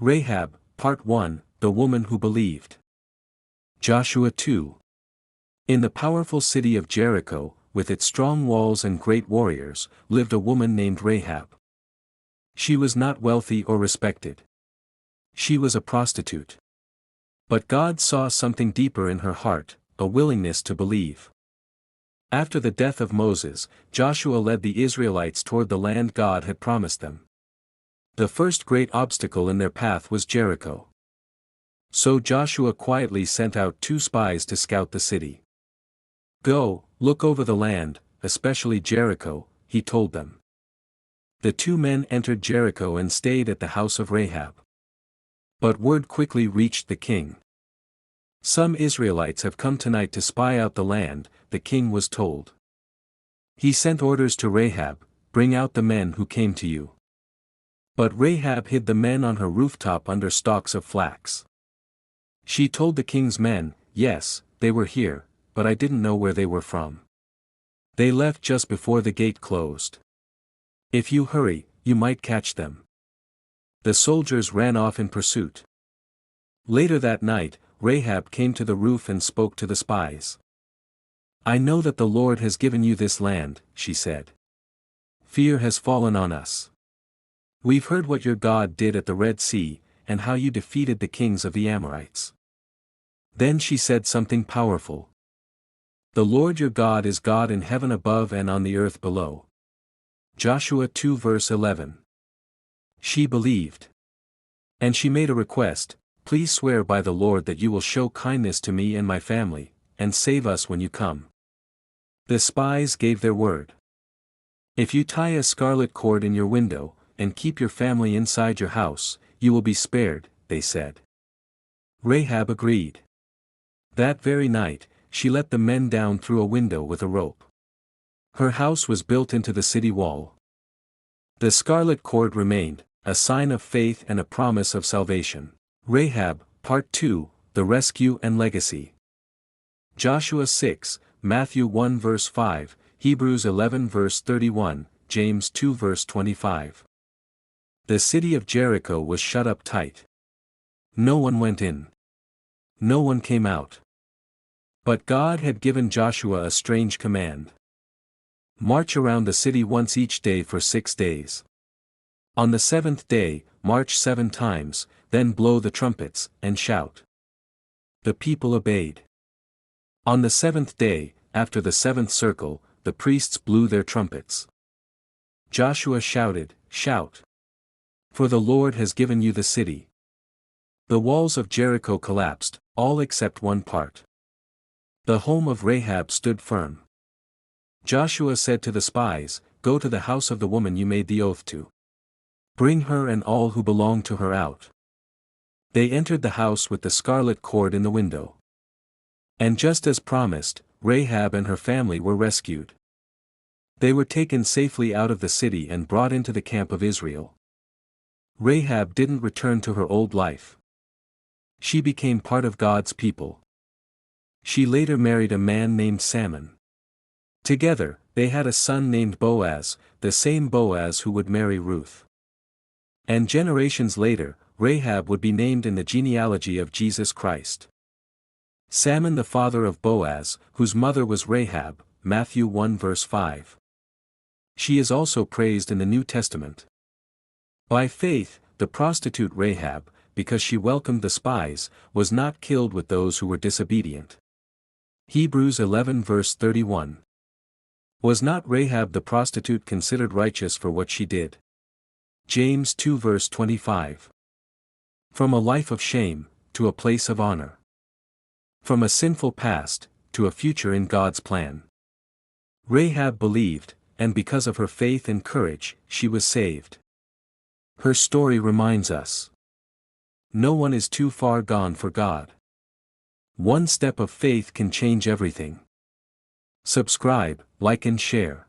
Rahab, Part 1, The Woman Who Believed. Joshua 2. In the powerful city of Jericho, with its strong walls and great warriors, lived a woman named Rahab. She was not wealthy or respected. She was a prostitute. But God saw something deeper in her heart, a willingness to believe. After the death of Moses, Joshua led the Israelites toward the land God had promised them. The first great obstacle in their path was Jericho. So Joshua quietly sent out 2 spies to scout the city. "Go, look over the land, especially Jericho," he told them. The 2 men entered Jericho and stayed at the house of Rahab. But word quickly reached the king. "Some Israelites have come tonight to spy out the land," the king was told. He sent orders to Rahab, "Bring out the men who came to you." But Rahab hid the men on her rooftop under stalks of flax. She told the king's men, "Yes, they were here, but I didn't know where they were from. They left just before the gate closed. If you hurry, you might catch them." The soldiers ran off in pursuit. Later that night, Rahab came to the roof and spoke to the spies. "I know that the Lord has given you this land," she said. "Fear has fallen on us. We've heard what your God did at the Red Sea, and how you defeated the kings of the Amorites." Then she said something powerful. "The Lord your God is God in heaven above and on the earth below." Joshua 2 verse 11. She believed. And she made a request, "Please swear by the Lord that you will show kindness to me and my family, and save us when you come." The spies gave their word. "If you tie a scarlet cord in your window, and keep your family inside your house, you will be spared," they said. Rahab agreed. That very night, she let the men down through a window with a rope. Her house was built into the city wall. The scarlet cord remained, a sign of faith and a promise of salvation. Rahab, Part 2, The Rescue and Legacy. Joshua 6, Matthew 1 verse 5, Hebrews 11 verse 31, James 2 verse 25. The city of Jericho was shut up tight. No one went in. No one came out. But God had given Joshua a strange command. "March around the city once each day for 6 days. On the 7th day, march 7 times, then blow the trumpets, and shout." The people obeyed. On the 7th day, after the 7th circle, the priests blew their trumpets. Joshua shouted, "Shout! For the Lord has given you the city." The walls of Jericho collapsed, all except one part. The home of Rahab stood firm. Joshua said to the spies, "Go to the house of the woman you made the oath to. Bring her and all who belong to her out." They entered the house with the scarlet cord in the window. And just as promised, Rahab and her family were rescued. They were taken safely out of the city and brought into the camp of Israel. Rahab didn't return to her old life. She became part of God's people. She later married a man named Salmon. Together, they had a son named Boaz, the same Boaz who would marry Ruth. And generations later, Rahab would be named in the genealogy of Jesus Christ. Salmon the father of Boaz, whose mother was Rahab, Matthew 1 verse 5. She is also praised in the New Testament. By faith, the prostitute Rahab, because she welcomed the spies, was not killed with those who were disobedient. Hebrews 11 verse 31. Was not Rahab the prostitute considered righteous for what she did? James 2 verse 25. From a life of shame, to a place of honor. From a sinful past, to a future in God's plan. Rahab believed, and because of her faith and courage, she was saved. Her story reminds us. No one is too far gone for God. One step of faith can change everything. Subscribe, like and share.